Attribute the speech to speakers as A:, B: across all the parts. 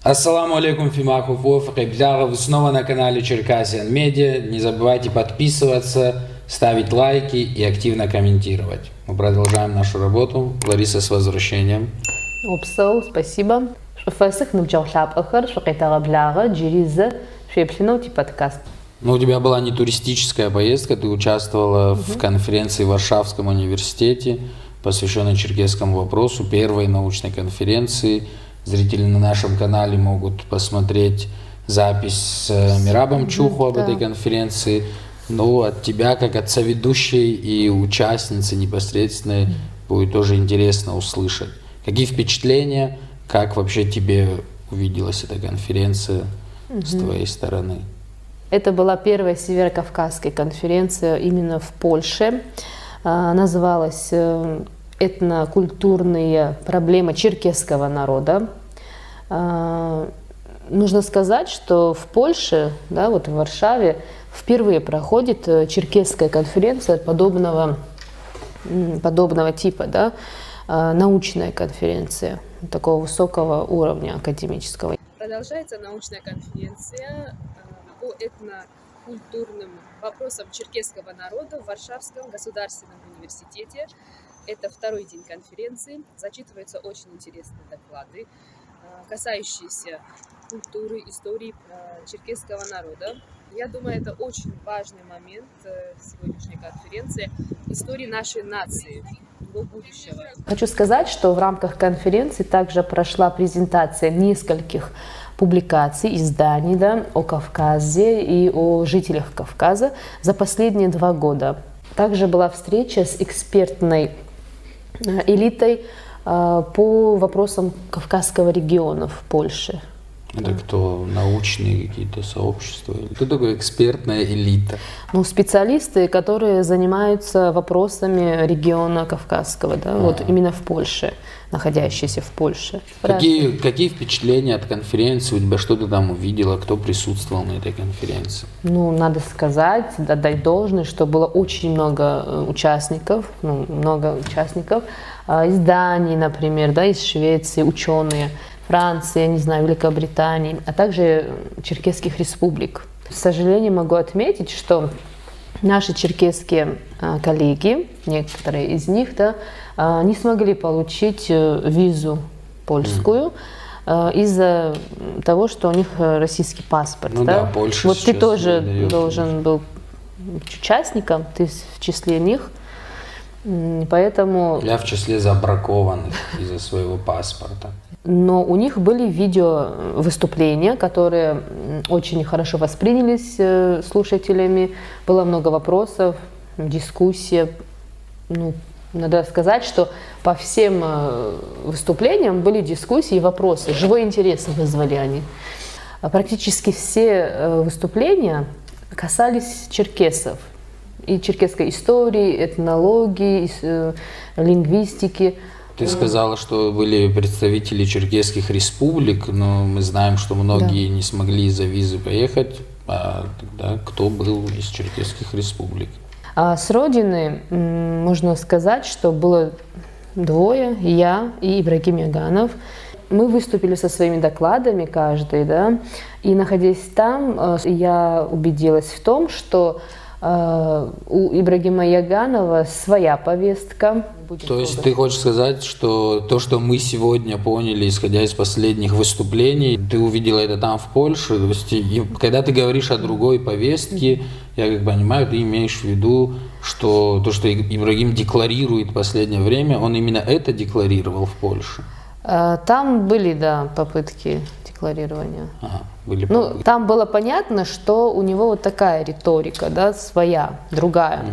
A: Ассаламу алейкум, фимахов, вы снова на канале Черкасиан Медиа. Не забывайте подписываться, ставить лайки и активно комментировать. Мы продолжаем нашу работу. Лариса, с возвращением.
B: Опсоу, спасибо. Шуфасых нубджаухляб ахар, шукайтара бляга, джириза, шепшиноути подкаст.
A: Ну, у тебя была не туристическая поездка, ты участвовала в конференции в Варшавском университете, посвященной черкесскому вопросу, первой научной конференции. Зрители на нашем канале могут посмотреть запись с Мирабом Чуху об этой конференции. Ну, от тебя, как от соведущей и участницы непосредственной, будет тоже интересно услышать. Какие впечатления, как вообще тебе увиделась эта конференция с твоей стороны?
B: Это была первая северокавказская конференция именно в Польше. Называлась «Этнокультурные проблемы черкесского народа». Нужно сказать, что в Польше, да, вот в Варшаве, впервые проходит черкесская конференция подобного типа, да, научная конференция такого высокого уровня академического.
C: Продолжается научная конференция по этнокультурным вопросам черкесского народа в Варшавском государственном университете. Это второй день конференции. Зачитываются очень интересные доклады, касающиеся культуры, истории черкесского народа. Я думаю, это очень важный момент сегодняшней конференции, истории нашей нации, его будущего.
B: Хочу сказать, что в рамках конференции также прошла презентация нескольких публикаций, изданий, да, о Кавказе и о жителях Кавказа за последние 2 года. Также была встреча с экспертной элитой по вопросам Кавказского региона в Польше.
A: Это кто? Научные какие-то сообщества? Кто такое экспертная элита?
B: Ну, специалисты, которые занимаются вопросами региона Кавказского, да, вот именно в Польше, находящиеся в Польше.
A: Какие впечатления от конференции? У тебя что ты там увидела? Кто присутствовал на этой конференции?
B: Ну, надо сказать, отдать должное, что было очень много участников, изданий, например, да, из Швеции, ученые, Франции, я не знаю, Великобритании, а также черкесских республик. К сожалению, могу отметить, что наши черкесские коллеги, некоторые из них, да, не смогли получить визу польскую из-за того, что у них российский паспорт.
A: Ну да, Польша.
B: Вот ты тоже должен был участником, ты в числе них. Поэтому...
A: Я в числе забракованных из-за своего паспорта.
B: Но у них были видео-выступления, которые очень хорошо воспринялись слушателями. Было много вопросов, дискуссия. Ну, надо сказать, что по всем выступлениям были дискуссии и вопросы. Живой интерес вызвали они. Практически все выступления касались черкесов. И черкесской истории, этнологии, лингвистики.
A: Ты сказала, что были представители черкесских республик, но мы знаем, что многие не смогли из-за визы поехать. А тогда кто был из черкесских республик?
B: С родины можно сказать, что было 2, я и Ибрагим Яганов. Мы выступили со своими докладами каждый, да, и находясь там, я убедилась в том, что у Ибрагима Яганова своя повестка.
A: То есть ты хочешь сказать, что то, что мы сегодня поняли, исходя из последних выступлений, ты увидела это там в Польше? То есть, когда ты говоришь о другой повестке, я как понимаю, ты имеешь в виду, что то, что Ибрагим декларирует в последнее время, он именно это декларировал в Польше?
B: Там были, да, попытки декларирования.
A: Были
B: попытки. Ну, там было понятно, что у него вот такая риторика, да, своя, другая.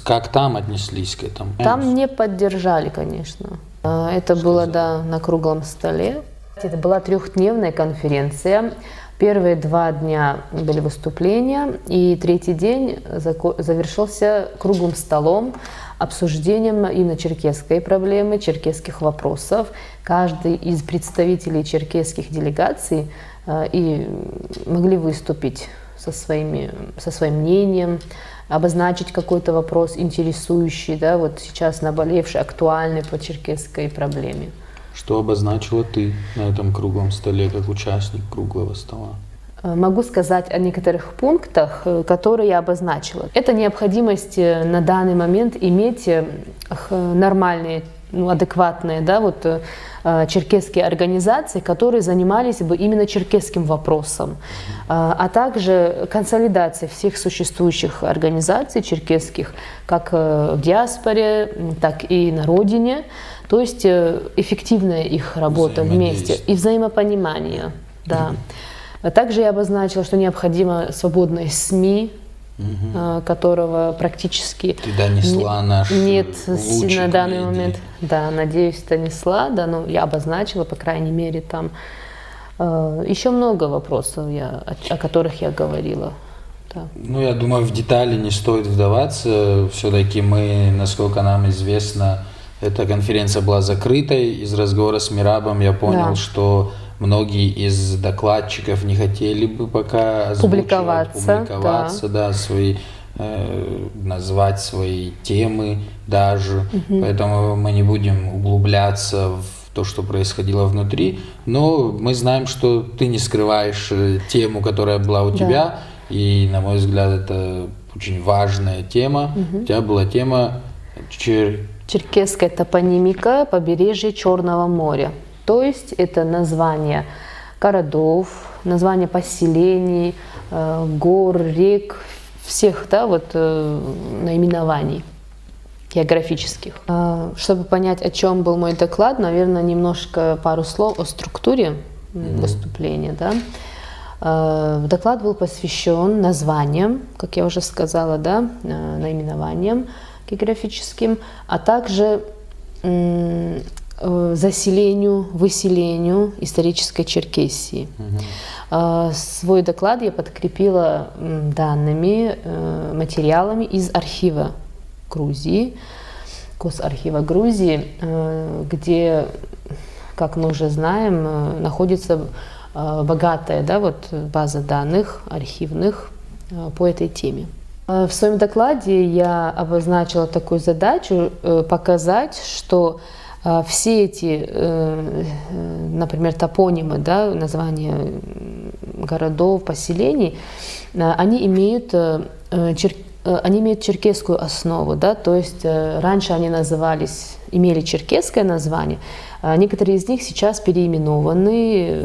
A: Как там отнеслись к этому?
B: Там не поддержали, конечно. Это было, да, на круглом столе. Это была 3-дневная конференция. Первые 2 дня были выступления, и 3-й день завершился круглым столом, обсуждением именно черкесской проблемы, черкесских вопросов. Каждый из представителей черкесских делегаций и могли выступить со своим мнением, обозначить какой-то вопрос интересующий, да, вот сейчас наболевший, актуальный по черкесской проблеме.
A: Что обозначила ты на этом круглом столе, как участник круглого стола?
B: Могу сказать о некоторых пунктах, которые я обозначила. Это необходимость на данный момент иметь нормальные, адекватные, да, вот, черкесские организации, которые занимались бы именно черкесским вопросом, а также консолидация всех существующих организаций черкесских, как в диаспоре, так и на родине, то есть эффективная их работа вместе и взаимопонимание. Да. Также я обозначила, что необходимо свободные СМИ, которого практически
A: ты донесла
B: нет
A: лучик
B: на данный
A: медии.
B: момент. Да, надеюсь, донесла, да, но я обозначила, по крайней мере, там еще много вопросов, о которых я говорила. Да.
A: Ну, я думаю, в детали не стоит вдаваться. Все-таки мы, насколько нам известно, эта конференция была закрытой. Из разговора с Мирабом я понял,
B: Да.
A: что многие из докладчиков не хотели бы пока озвучивать, публиковаться, да, свои, назвать свои темы даже. Поэтому мы не будем углубляться в то, что происходило внутри. Но мы знаем, что ты не скрываешь тему, которая была у тебя. И, на мой взгляд, это очень важная тема. У тебя была тема
B: Черкесская топонимика побережья Черного моря. То есть это название городов, название поселений, гор, рек, всех, да, вот, наименований географических. Чтобы понять, о чем был мой доклад, наверное, немножко пару слов о структуре выступления. Да. Доклад был посвящен названиям, как я уже сказала, да, наименованиям географическим, а также заселению, выселению исторической Черкесии. Свой доклад я подкрепила данными, материалами из архива Грузии, Госархива Грузии, где, как мы уже знаем, находится богатая, да, вот, база данных архивных по этой теме. В своем докладе я обозначила такую задачу показать, что все эти, например, топонимы, да, названия городов, поселений, они имеют черкесскую основу, да, то есть раньше они имели черкесское название, а некоторые из них сейчас переименованы,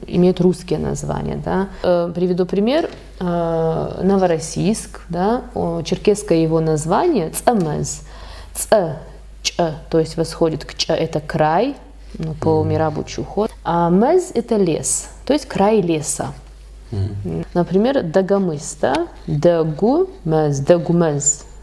B: имеют русские названия. Да. Приведу пример. Новороссийск, да, черкесское его название Цамез. Ч, то есть восходит к Ч, это край, по Мирабу Чухот. А Мез это лес, то есть край леса. Например, Дагомыс, да? Дагумез,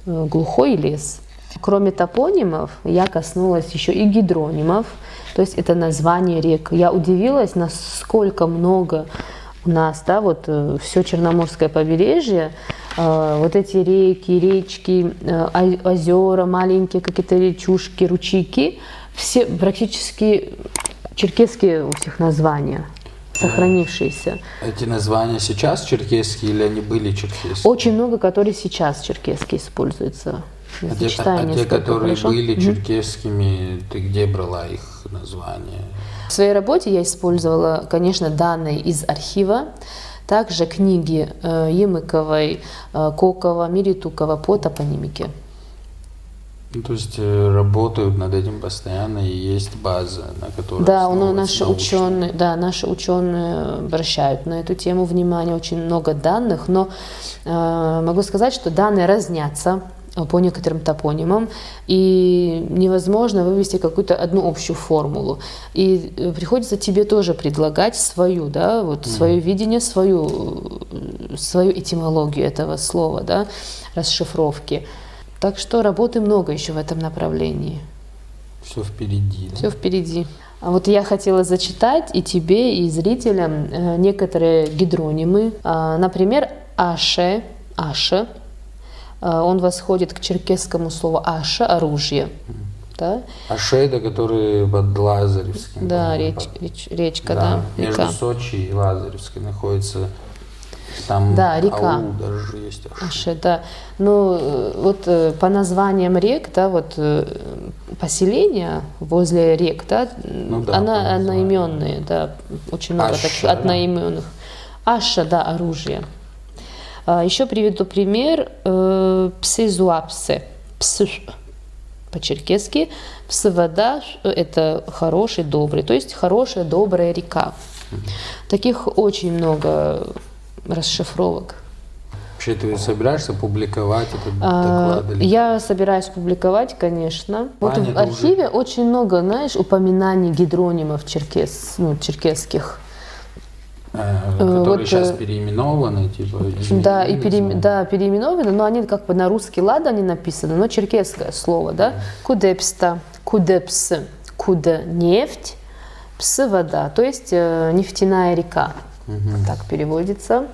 B: глухой лес. Кроме топонимов, я коснулась еще и гидронимов, то есть это название рек. Я удивилась, насколько много у нас, да, вот все Черноморское побережье, вот эти реки, речки, озера, маленькие какие-то речушки, ручейки, все практически черкесские у всех названия, сохранившиеся.
A: Эти названия сейчас черкесские или они были черкесские?
B: Очень много, которые сейчас черкесские используются.
A: А те, которые были черкесскими, ты где брала их названия?
B: В своей работе я использовала, конечно, данные из архива, также книги Емыковой, Кокова, Миритукова по топонимике.
A: Ну, то есть работают над этим постоянно и есть база, на которой
B: да, наши ученые обращают на эту тему внимание, очень много данных, но могу сказать, что данные разнятся по некоторым топонимам, и невозможно вывести какую-то одну общую формулу. И приходится тебе тоже предлагать свою, да, вот свое видение, свою этимологию этого слова, да, расшифровки. Так что работы много еще в этом направлении.
A: Все впереди. Да?
B: Все впереди. А вот я хотела зачитать и тебе, и зрителям некоторые гидронимы. Например, Аше, Аша, он восходит к черкесскому слову Аша, оружие. Да?
A: Ашеда, который под Лазаревским.
B: Да,
A: по-моему,
B: речка,
A: да.
B: да.
A: Между
B: Река.
A: Сочи и Лазаревской находится. Там
B: Да, река.
A: аул даже есть.
B: Аше, да. Ну, вот по названиям рек, да, вот поселения возле рек, да,
A: Ну да, по названию.
B: одноименные, да, очень много
A: Аша,
B: таких
A: да?
B: одноименных. Аша, да, оружие. Еще приведу пример. Псызуапсе. Псы по-черкесски. Псывода – это хороший, добрый, то есть хорошая, добрая река. Таких очень много расшифровок.
A: Вообще ты собираешься публиковать этот доклад? Или
B: Я собираюсь публиковать, конечно. Вот
A: Аня,
B: в
A: это
B: архиве очень много, знаешь, упоминаний гидронимов черкесских.
A: которые
B: вот,
A: сейчас переименованы, типа,
B: Да, и
A: изменены,
B: переименованы, но они как бы на русский лад они написаны, но черкесское слово, да. Кудепста, кудепс, куда нефть, псы вода, то есть нефтяная река. Вот так переводится.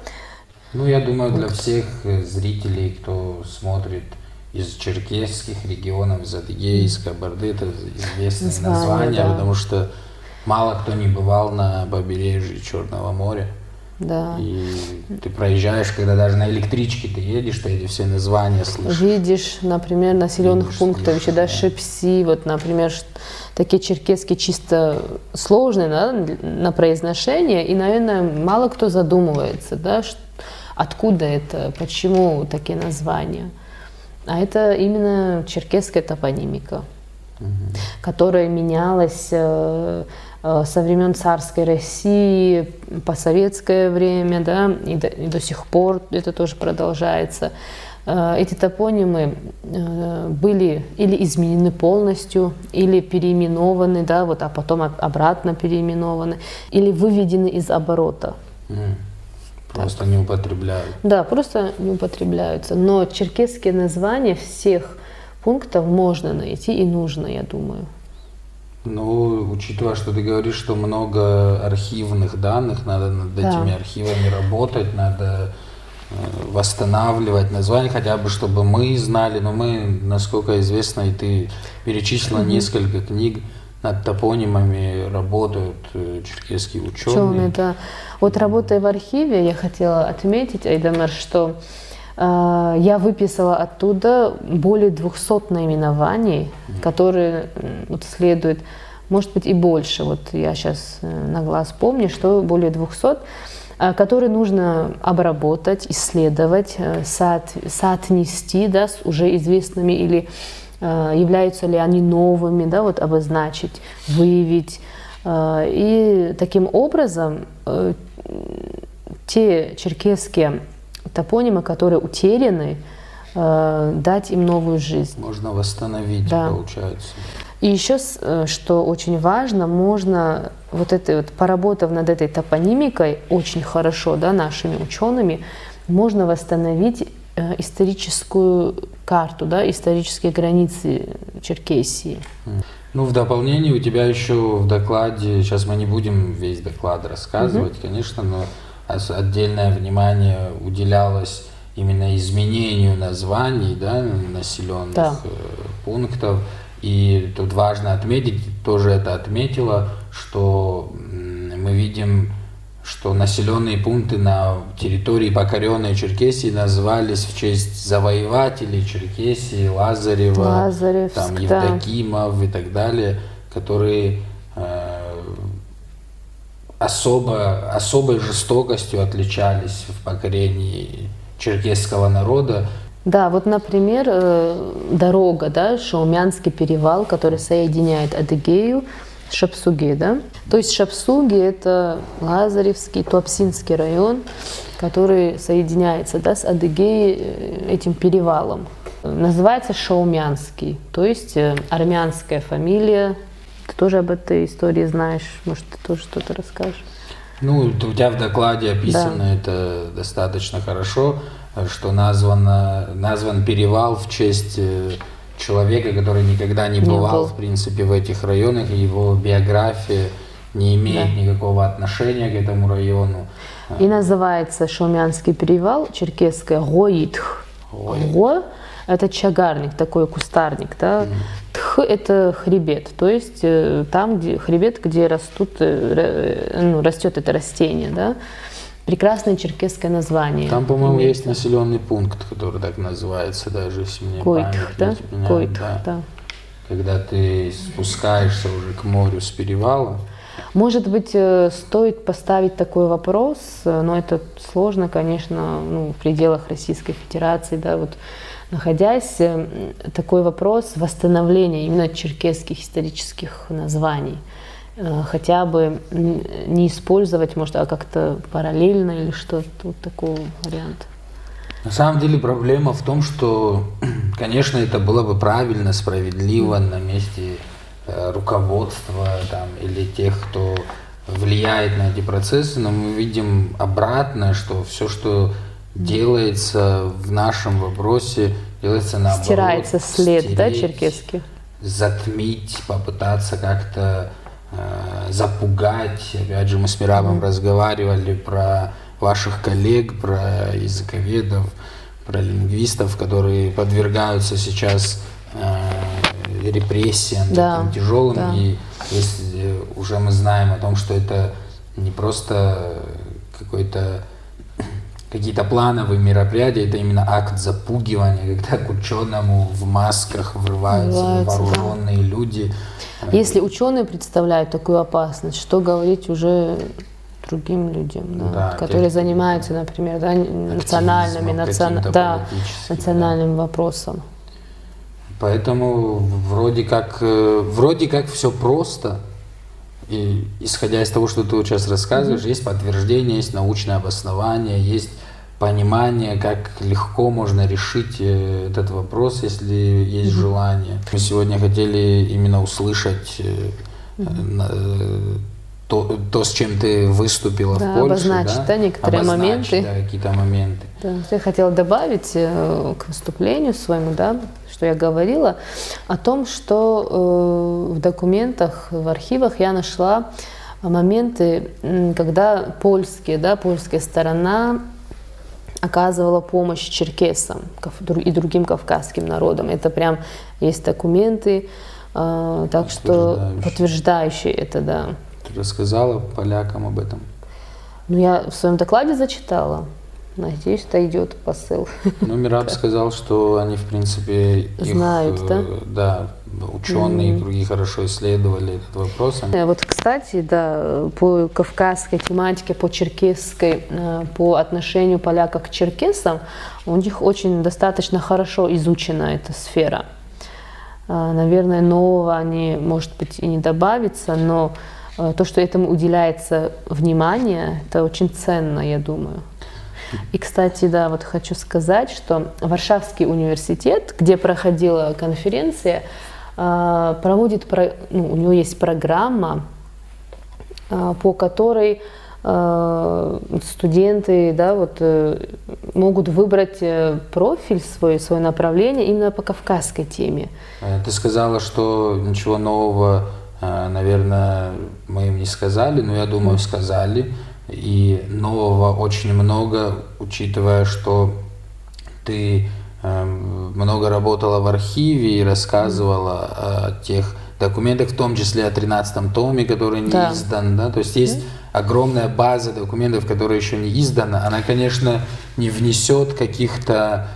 A: Ну, я думаю, для всех зрителей, кто смотрит из черкесских регионов, из Адыгеи, из Кабарды, это известные названия,
B: да.
A: потому что мало кто не бывал на побережье Черного моря.
B: Да.
A: И ты проезжаешь, когда даже на электричке ты едешь, ты эти все названия слышишь.
B: Видишь, например, населенных
A: Видишь,
B: пунктов,
A: слышишь,
B: еще да,
A: да.
B: Шепси, вот, например, такие черкесские чисто сложные, да, на произношение, и, наверное, мало кто задумывается, да, откуда это, почему такие названия. А это именно черкесская топонимика, которая менялась со времен царской России по советское время, да, и до сих пор это тоже продолжается. Эти топонимы были или изменены полностью, или переименованы, да, вот, а потом обратно переименованы, или выведены из оборота.
A: Просто не употребляют.
B: Да, просто не употребляются. Но черкесские названия всех пунктов можно найти и нужно, я думаю.
A: Ну, учитывая, что ты говоришь, что много архивных данных, надо над этими архивами работать, надо восстанавливать названия, хотя бы чтобы мы знали, но мы, насколько известно, и ты перечислила несколько книг, над топонимами работают черкесские ученые.
B: Да. Вот работая в архиве, я хотела отметить, Айдамар, что я выписала оттуда более 200 наименований, которые вот, следует, может быть, и больше. Вот я сейчас на глаз помню, что более 200, которые нужно обработать, исследовать, соотнести, да, с уже известными или являются ли они новыми, да, вот обозначить, выявить. И таким образом те черкесские топонимы, которые утеряны, дать им новую жизнь.
A: Можно восстановить,
B: да.
A: Получается.
B: И еще, что очень важно, можно, поработав над этой топонимикой очень хорошо, да, нашими учеными, можно восстановить историческую карту, да, исторические границы Черкесии.
A: Ну, в дополнение у тебя еще в докладе, сейчас мы не будем весь доклад рассказывать, конечно, но отдельное внимание уделялось именно изменению названий, да, населенных пунктов. И тут важно отметить, тоже это отметила, что мы видим, что населенные пункты на территории покоренной Черкесии назывались в честь завоевателей Черкесии, Лазарева, там, Евдокимов и так далее, которые особой жестокостью отличались в покорении черкесского народа.
B: Да, вот, например, дорога, да, Шаумянский перевал, который соединяет Адыгею с Шапсуги, да. То есть Шапсуги – это Лазаревский, Туапсинский район, который соединяется, да, с Адыгеей этим перевалом. Называется Шаумянский, то есть армянская фамилия. Ты тоже об этой истории знаешь, может, ты тоже что-то расскажешь?
A: Ну, у тебя в докладе описано это достаточно хорошо, что назван перевал в честь человека, который никогда не бывал,
B: был.
A: в принципе, в этих районах, и его биография не имеет никакого отношения к этому району.
B: И называется Шаумянский перевал, черкесское Гоитх. Го – это чагарник, такой кустарник, да? Тх – это хребет, то есть там, где хребет, где растет это растение, да? Прекрасное черкесское название.
A: Там, по-моему, есть населенный пункт, который так называется, даже если мне
B: Гоитх, да?
A: память не изменяет,
B: Гоитх,
A: да.
B: да.
A: Когда ты спускаешься уже к морю с перевала.
B: Может быть, стоит поставить такой вопрос, но это сложно, конечно, в пределах Российской Федерации, да, вот находясь, такой вопрос восстановления именно черкесских исторических названий. Хотя бы не использовать, может, а как-то параллельно или что-то, вот такого варианта.
A: На самом деле проблема в том, что, конечно, это было бы правильно, справедливо на месте руководства там, или тех, кто влияет на эти процессы, но мы видим обратное, что все, что делается в нашем вопросе, делается наоборот.
B: Стирается след,
A: стереть,
B: да, черкесский?
A: Затмить, попытаться как-то запугать. Опять же, мы с Мирабом разговаривали про ваших коллег, про языковедов, про лингвистов, которые подвергаются сейчас репрессиям таким тяжелым.
B: Да.
A: И если уже мы знаем о том, что это не просто какие-то плановые мероприятия, это именно акт запугивания, когда к ученому в масках врываются вооруженные люди.
B: Если ученые представляют такую опасность, что говорить уже другим людям, которые занимаются, например, национальным вопросом.
A: Поэтому вроде как все просто. И исходя из того, что ты вот сейчас рассказываешь, есть подтверждение, есть научное обоснование, есть понимание, как легко можно решить этот вопрос, если есть желание. Мы сегодня хотели именно услышать то, с чем ты выступила в Польше.
B: Обозначить, некоторые моменты.
A: Какие-то моменты.
B: Я хотела добавить к выступлению своему, что я говорила, о том, что в документах, в архивах я нашла моменты, когда польская сторона оказывала помощь черкесам и другим кавказским народам. Это прям есть документы, так что подтверждающие это, да.
A: Ты рассказала полякам об этом?
B: Я в своем докладе зачитала. Надеюсь, дойдет посыл.
A: Мираб сказал, что они, в принципе,
B: знают,
A: да, ученые и другие хорошо исследовали этот вопрос.
B: Вот, кстати, по кавказской тематике, по черкесской, по отношению поляков к черкесам, у них очень достаточно хорошо изучена эта сфера. Наверное, нового они, может быть, и не добавится, но то, что этому уделяется внимание, это очень ценно, я думаю. И, кстати, хочу сказать, что Варшавский университет, где проходила конференция, проводит, у него есть программа, по которой студенты могут выбрать профиль свое направление именно по кавказской теме.
A: Ты сказала, что ничего нового, наверное, мы им не сказали, но я думаю, сказали. И нового очень много, учитывая, что ты много работала в архиве и рассказывала о тех документах, в том числе о 13-м томе, который не издан. Да? То есть есть огромная база документов, которая еще не издана. Она, конечно, не внесет каких-то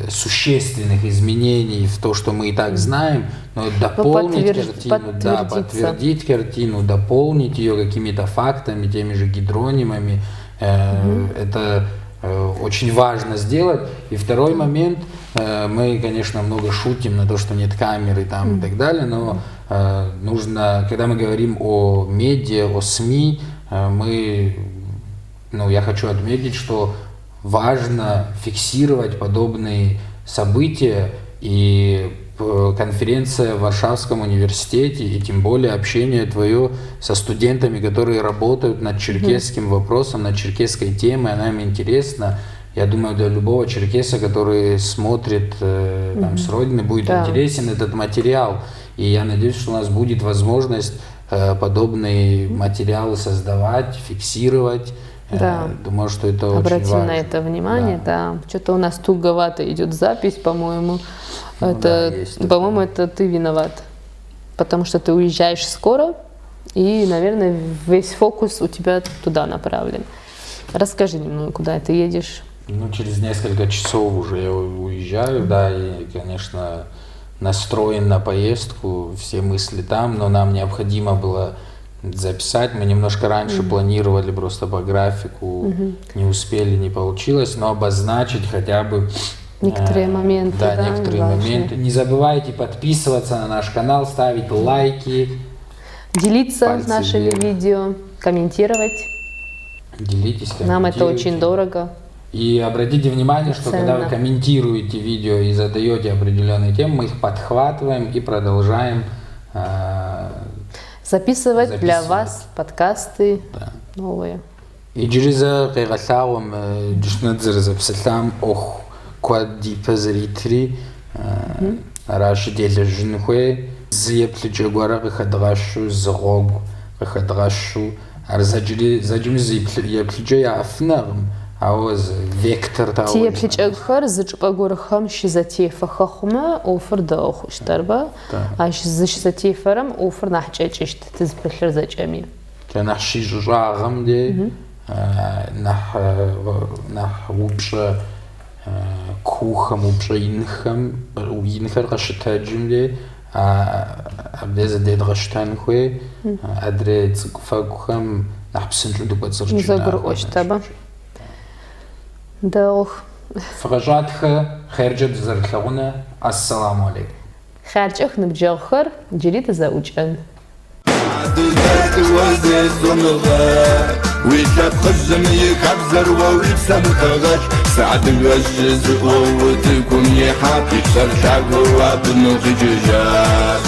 A: существенных изменений в то, что мы и так знаем, но подтвердить картину, дополнить ее какими-то фактами, теми же гидронимами, это очень важно сделать. И второй момент, мы, конечно, много шутим на то, что нет камеры там и так далее, но нужно, когда мы говорим о медиа, о СМИ, я хочу отметить, что важно фиксировать подобные события, и конференция в Варшавском университете, и тем более общение твое со студентами, которые работают над черкесским вопросом, над черкесской темой, она им интересна. Я думаю, для любого черкеса, который смотрит там, с родины, будет
B: Да.
A: интересен этот материал. И я надеюсь, что у нас будет возможность подобные материалы создавать, фиксировать.
B: Да.
A: Думаю, что это очень
B: Обратим
A: важно.
B: на это внимание, да. Что-то у нас туговато идет запись, по-моему.
A: Ну
B: Это,
A: да, есть такое.
B: по-моему, это ты виноват. Потому что ты уезжаешь скоро, и, наверное, весь фокус у тебя туда направлен. Расскажи немного, куда ты едешь.
A: Ну, через несколько часов уже я уезжаю, да, и, конечно, настроен на поездку, все мысли там, но нам необходимо было записать. Мы немножко раньше планировали просто по графику, не успели, не получилось, но обозначить хотя бы
B: Некоторые моменты,
A: да,
B: да,
A: некоторые
B: важные.
A: моменты. Не забывайте подписываться на наш канал, ставить лайки,
B: Делиться
A: Пальцы
B: нашими
A: вверх.
B: видео, комментировать.
A: делитесь,
B: Нам это
A: комментируйте.
B: очень дорого.
A: И обратите внимание, что когда вы
B: Ценно.
A: комментируете видео и задаете определенные темы, мы их подхватываем и продолжаем.
B: Записывать для
A: Записывать.
B: вас подкасты
A: Да.
B: новые.
A: Иджириза къегъэлъагъуэм джышнэдзыр зэпсэлъам ӏуэху куэд ипэ зэритри аращ делэжьын хуей зы еплъыкӏэ гуэрэ къыхэдгъэщу, зы гъуэгу къыхэдгъэщу ар зэджэми зы еплъыкӏэ яӏэфынэкъым, ауэ зы вектор
B: Ти
A: тауэ
B: еплъыкӏэхэр зы чӏыпӏэ гуэрхэм щызэтефэхэ хъумэ, ӏофыр дэгъу хъущтэрбэ.
A: Да.
B: Ащ зыщызэтефэрэм ӏофыр нахь кӏэкӏыщт, тызыпылъыр зэкӏэми.
A: Нэхъ щищӏыщӏагъэм де нэхъ упщӏэ кухэм, упщӏэ инхэр къыщытэджым де абдей зэдедгъэщтэн хуей адрей цӏыкӏу фэгухэм нэхъ псынщӏэу дыкӏуэцӏрыкӏын.
B: Узэгурыӏуэщтэбэ. Дэгъух.
A: Фыкъыщӏатхэ хъеркӏэ дызэрылъэгъунэ. Ассаламу алейкум.
B: Хъяркӏэх ныбджэгъухэр джыри тызэӏукӏэн.
D: ويتخزم يكبزر ويبسم خغش سعد الوش زقوة وتكون يحاكي شرشاق وابن خججات